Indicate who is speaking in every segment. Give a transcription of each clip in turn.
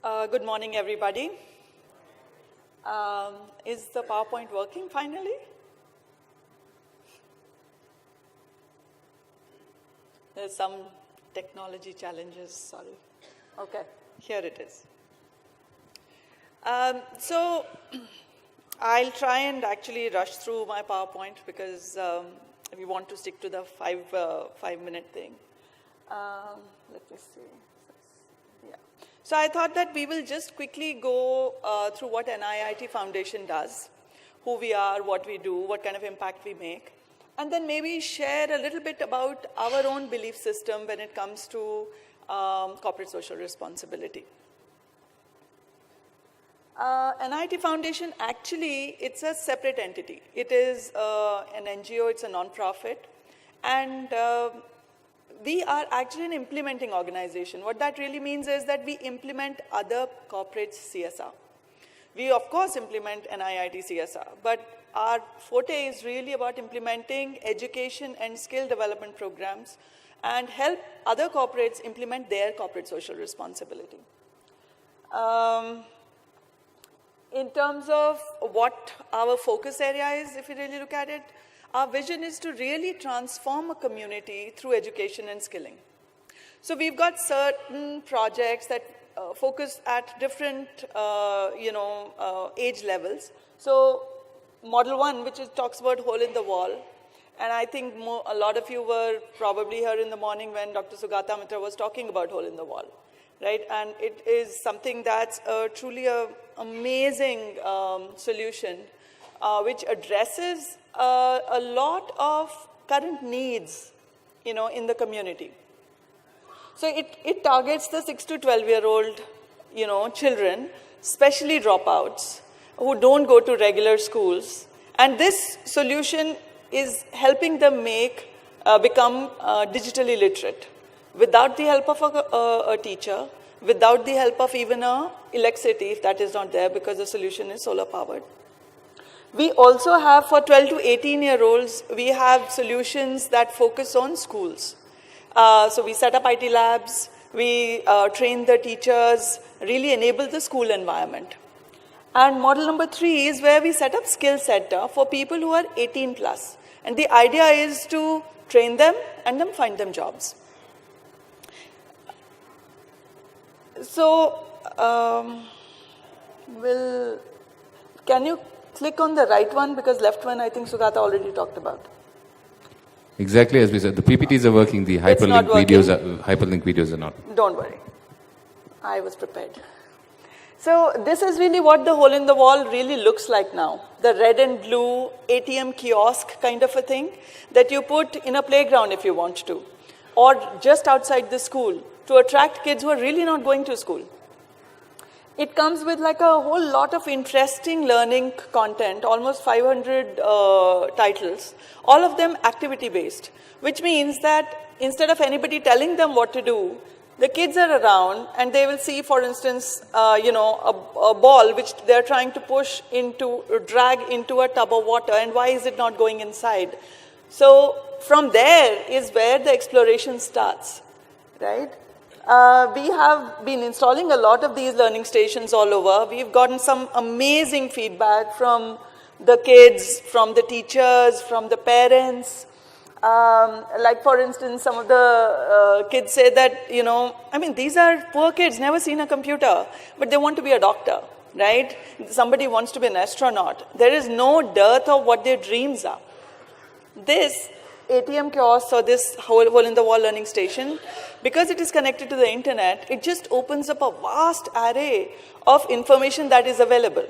Speaker 1: Good morning, everybody. Is the PowerPoint working finally? There's some technology challenges, sorry. Okay, here it is. So I'll try and actually rush through my PowerPoint because we want to stick to the five-minute thing. Let me see. Yeah. So I thought that we will just quickly go through what NIIT Foundation does, who we are, what we do, what kind of impact we make, and then maybe share a little bit about our own belief system when it comes to corporate social responsibility. NIIT Foundation, actually, it's a separate entity. It is an NGO, it's a non-profit, and we are actually an implementing organization. What that really means is that we implement other corporates' CSR. We, of course, implement NIIT CSR, but our forte is really about implementing education and skill development programs and help other corporates implement their corporate social responsibility. In terms of what our focus area is, if you really look at it, our vision is to really transform a community through education and skilling. So we've got certain projects that focus at different, age levels. So Model 1, which talks about hole in the wall, and I think a lot of you were probably here in the morning when Dr. Sugata Mitra was talking about hole in the wall, right? And it is something that's truly an amazing solution which addresses a lot of current needs, in the community. So it targets the 6 to 12-year-old, children, especially dropouts, who don't go to regular schools. And this solution is helping them become digitally literate without the help of a teacher, without the help of even electricity, if that is not there, because the solution is solar powered. We also have, for 12 to 18-year-olds, we have solutions that focus on schools. So we set up IT labs, we train the teachers, really enable the school environment. And model number 3 is where we set up skill center for people who are 18 plus. And the idea is to train them and then find them jobs. So, can you click on the right one, because left one I think Sugata already talked about.
Speaker 2: Exactly as we said, the PPTs are working, the hyperlink videos are not.
Speaker 1: Don't worry, I was prepared. So this is really what the hole in the wall really looks like now. The red and blue ATM kiosk kind of a thing that you put in a playground if you want to, or just outside the school to attract kids who are really not going to school. It comes with like a whole lot of interesting learning content, almost 500 titles, all of them activity-based, which means that instead of anybody telling them what to do, the kids are around and they will see, for instance, a ball which they're trying to drag into a tub of water, and why is it not going inside? So from there is where the exploration starts, right? We have been installing a lot of these learning stations all over. We've gotten some amazing feedback from the kids, from the teachers, from the parents. Like, for instance, some of the kids say that, these are poor kids, never seen a computer, but they want to be a doctor, right? Somebody wants to be an astronaut. There is no dearth of what their dreams are. This ATM kiosk, or this hole-in-the-wall learning station, because it is connected to the internet, it just opens up a vast array of information that is available.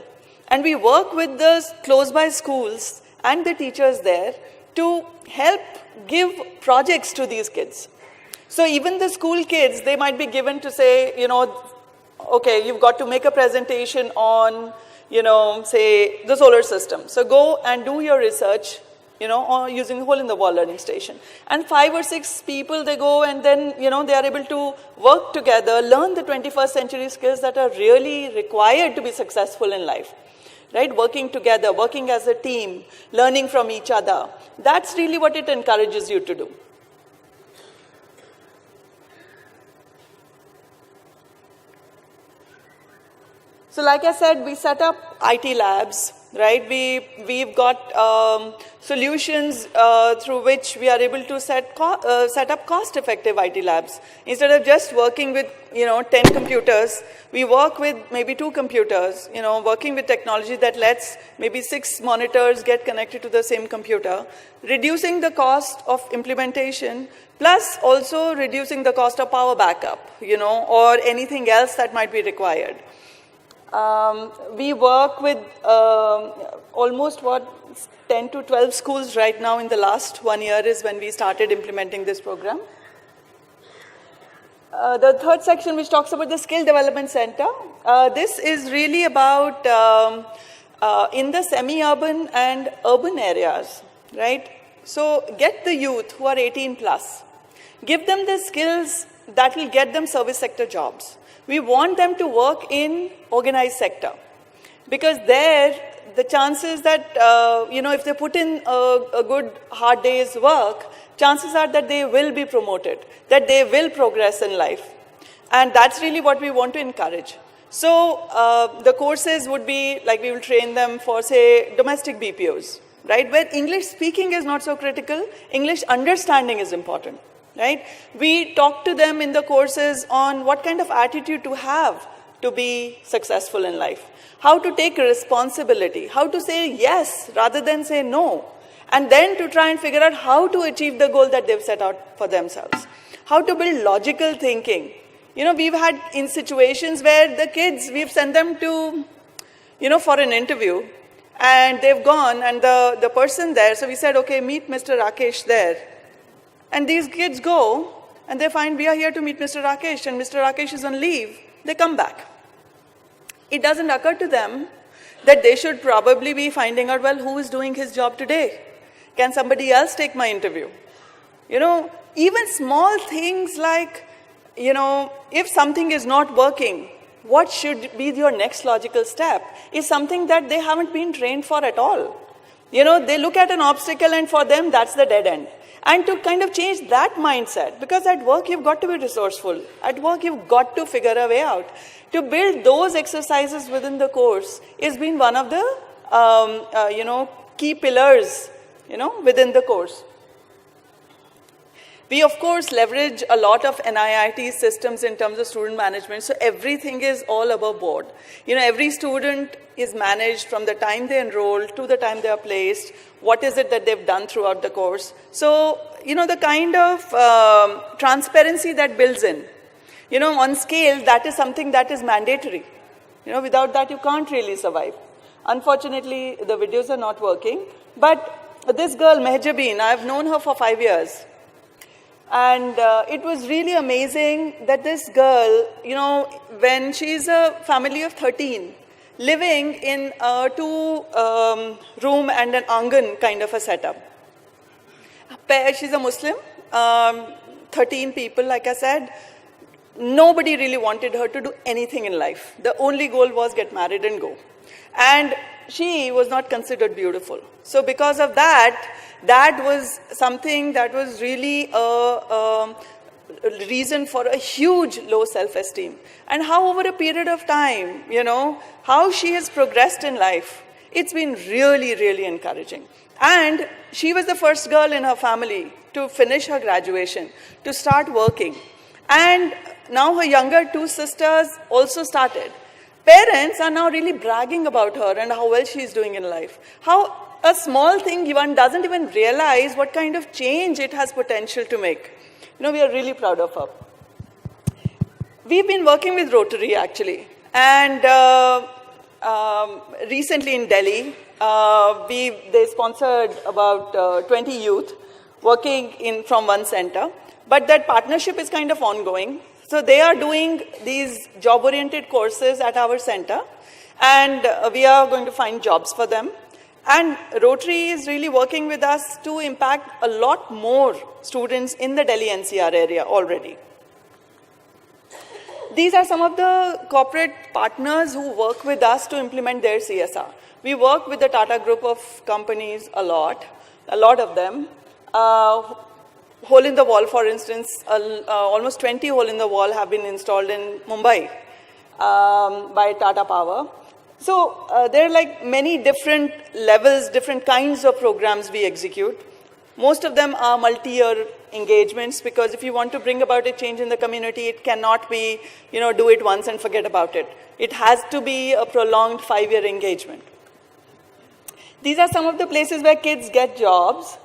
Speaker 1: And we work with the close-by schools and the teachers there to help give projects to these kids. So even the school kids, they might be given to say, okay, you've got to make a presentation on, say, the solar system. So go and do your research, or using the hole-in-the-wall learning station. And 5 or 6 people, they go and then, they are able to work together, learn the 21st century skills that are really required to be successful in life, right? Working together, working as a team, learning from each other. That's really what it encourages you to do. So like I said, we set up IT labs, right? We've got solutions through which we are able to set up cost-effective IT labs. Instead of just working with 10 computers, we work with maybe 2 computers, working with technology that lets maybe 6 monitors get connected to the same computer, reducing the cost of implementation, plus also reducing the cost of power backup, or anything else that might be required. We work with almost 10 to 12 schools right now. In the last 1 year is when we started implementing this program. The third section, which talks about the Skill Development Center, this is really about in the semi-urban and urban areas, right? So get the youth who are 18 plus. Give them the skills that will get them service sector jobs. We want them to work in organized sector, because there the chances that, if they put in a good hard day's work, chances are that they will be promoted, that they will progress in life. And that's really what we want to encourage. So the courses would be like, we will train them for, say, domestic BPOs, right? Where English speaking is not so critical, English understanding is important. Right? We talk to them in the courses on what kind of attitude to have to be successful in life, how to take responsibility, how to say yes rather than say no, and then to try and figure out how to achieve the goal that they've set out for themselves, how to build logical thinking. We've had in situations where the kids, we've sent them to, for an interview, and they've gone, and the person there, so we said, okay, meet Mr. Rakesh there. And these kids go, and they find we are here to meet Mr. Rakesh, and Mr. Rakesh is on leave. They come back. It doesn't occur to them that they should probably be finding out, well, who is doing his job today? Can somebody else take my interview? Even small things like, if something is not working, what should be your next logical step is something that they haven't been trained for at all. They look at an obstacle, and for them, that's the dead end. And to kind of change that mindset, because at work you've got to be resourceful. At work you've got to figure a way out. To build those exercises within the course has been one of the key pillars within the course. We, of course, leverage a lot of NIIT systems in terms of student management, so everything is all above board. Every student is managed from the time they enroll to the time they are placed. What is it that they've done throughout the course? So, the kind of transparency that builds in. On scale, that is something that is mandatory. Without that, you can't really survive. Unfortunately, the videos are not working. But this girl, Mehjabeen, I've known her for 5 years. And it was really amazing that this girl, when she's a family of 13, living in a 2-room and an angan kind of a setup. She's a Muslim, 13 people, like I said. Nobody really wanted her to do anything in life. The only goal was get married and go. And she was not considered beautiful. So because of that, that was something that was really a reason for a huge low self-esteem. And how over a period of time, how she has progressed in life, it's been really, really encouraging. And she was the first girl in her family to finish her graduation, to start working. And now her younger 2 sisters also started. Parents are now really bragging about her and how well she is doing in life. How a small thing one doesn't even realize what kind of change it has potential to make. We are really proud of her. We've been working with Rotary, actually. And recently in Delhi, they sponsored about 20 youth working from one center. But that partnership is kind of ongoing. So they are doing these job-oriented courses at our center, and we are going to find jobs for them. And Rotary is really working with us to impact a lot more students in the Delhi NCR area already. These are some of the corporate partners who work with us to implement their CSR. We work with the Tata Group of companies a lot of them. Hole in the wall, for instance, almost 20 hole in the wall have been installed in Mumbai. by Tata Power. So there are like many different levels, different kinds of programs we execute. Most of them are multi-year engagements, because if you want to bring about a change in the community, it cannot be, do it once and forget about it. It has to be a prolonged 5-year engagement. These are some of the places where kids get jobs.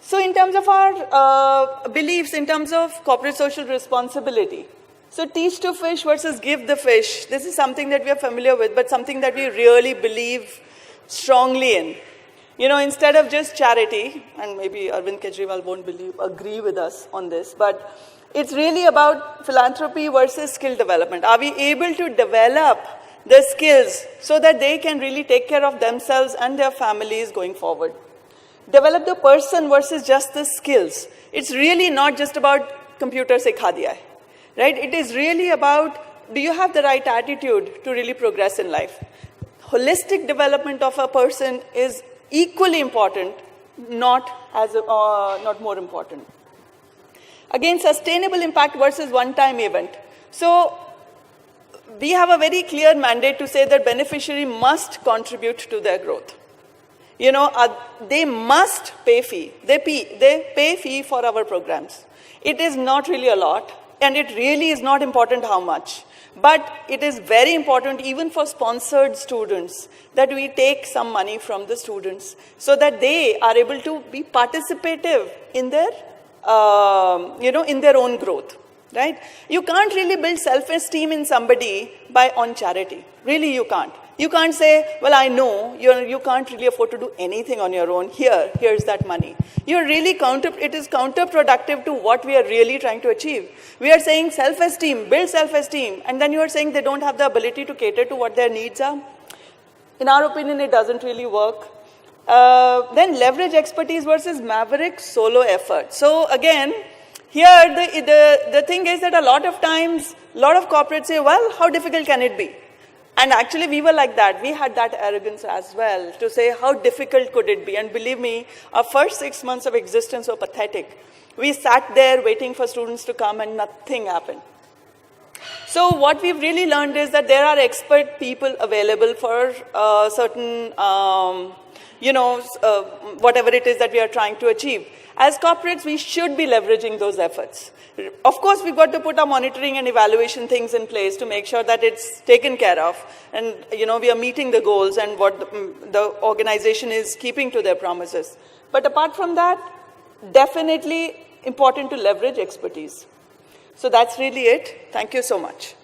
Speaker 1: So in terms of our beliefs, in terms of corporate social responsibility, so teach to fish versus give the fish. This is something that we are familiar with, but something that we really believe strongly in. Instead of just charity, and maybe Arvind Kejriwal won't agree with us on this, but it's really about philanthropy versus skill development. Are we able to develop the skills so that they can really take care of themselves and their families going forward? Develop the person versus just the skills. It's really not just about computer sikha diya hai, right? It is really about, do you have the right attitude to really progress in life? Holistic development of a person is equally important, not more important. Again, sustainable impact versus one-time event. So we have a very clear mandate to say that beneficiary must contribute to their growth. They must pay fee. They pay fee for our programs. It is not really a lot, and it really is not important how much. But it is very important, even for sponsored students, that we take some money from the students so that they are able to be participative in their, in their own growth, right? You can't really build self-esteem in somebody on charity. Really, you can't. You can't say, well, I know you can't really afford to do anything on your own. Here's that money. It is counterproductive to what we are really trying to achieve. We are saying self-esteem, build self-esteem, and then you are saying they don't have the ability to cater to what their needs are. In our opinion, it doesn't really work. Then leverage expertise versus maverick solo effort. So again, here the thing is that a lot of times, a lot of corporates say, well, how difficult can it be? And actually, we were like that. We had that arrogance as well to say, how difficult could it be? And believe me, our first 6 months of existence were pathetic. We sat there waiting for students to come and nothing happened. So what we've really learned is that there are expert people available for certain, whatever it is that we are trying to achieve. As corporates, we should be leveraging those efforts. Of course, we've got to put our monitoring and evaluation things in place to make sure that it's taken care of. And, we are meeting the goals and what the organization is keeping to their promises. But apart from that, definitely important to leverage expertise. So that's really it. Thank you so much.